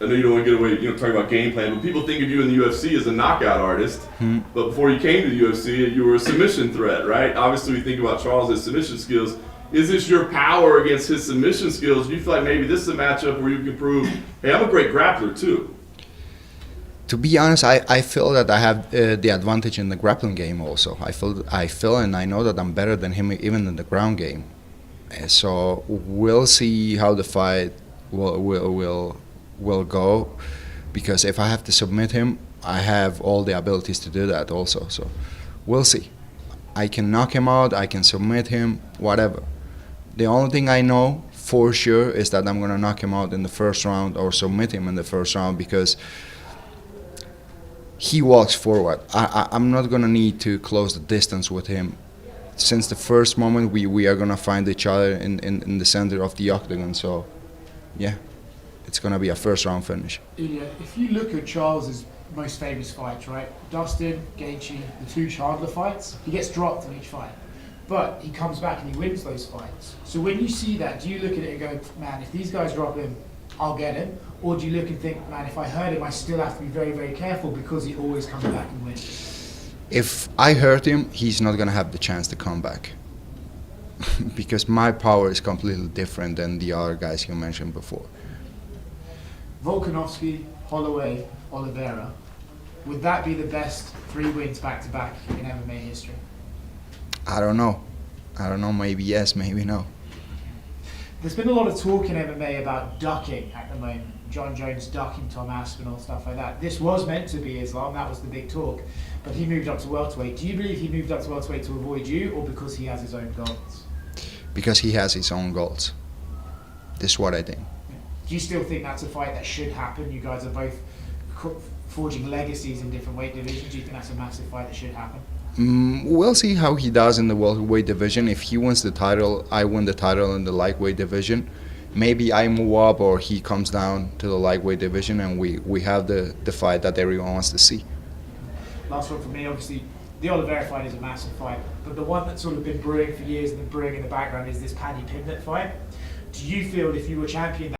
I know you don't want to get away, talking about game plan, but people think of you in the UFC as a knockout artist. But before you came to the UFC, you were a submission threat, right? Obviously, we think about Charles' submission skills. Is this your power against his submission skills? Do you feel like maybe this is a matchup where you can prove, hey, I'm a great grappler too? To be honest, I feel that I have the advantage in the grappling game also. I feel and I know that I'm better than him even in the ground game. So we'll see how the fight will go, because if I have to submit him, I have all the abilities to do that also. So we'll see. I can knock him out, I can submit him, whatever. The only thing I know for sure is that I'm going to knock him out in the first round or submit him in the first round, because he walks forward. I'm not going to need to close the distance with him. Since the first moment, we are going to find each other in the center of the octagon. So, yeah, it's going to be a first-round finish. Ilia, if you look at Charles's most famous fights, right? Dustin, Gaethje, the two Chandler fights, he gets dropped in each fight. But he comes back and he wins those fights. So when you see that, do you look at it and go, man, if these guys drop him, I'll get him? Or do you look and think, man, if I hurt him, I still have to be very, very careful because he always comes back and wins? If I hurt him, he's not going to have the chance to come back. Because my power is completely different than the other guys you mentioned before. Volkanovski, Holloway, Oliveira, would that be the best 3 wins back-to-back in MMA history? I don't know. Maybe yes, maybe no. There's been a lot of talk in MMA about ducking at the moment. John Jones ducking Tom Aspinall, stuff like that. This was meant to be Islam, that was the big talk. But he moved up to welterweight. Do you believe he moved up to welterweight to avoid you, or because he has his own goals? Because he has his own goals. This is what I think. Do you still think that's a fight that should happen? You guys are both forging legacies in different weight divisions. Do you think that's a massive fight that should happen? We'll see how he does in the welterweight division. If he wins the title, I win the title in the lightweight division. Maybe I move up or he comes down to the lightweight division, and we have the fight that everyone wants to see. Last one for me, obviously, the Oliveira fight is a massive fight, but the one that's sort of been brewing for years and been brewing in the background is this Paddy Pimblett fight. Do you feel if you were champion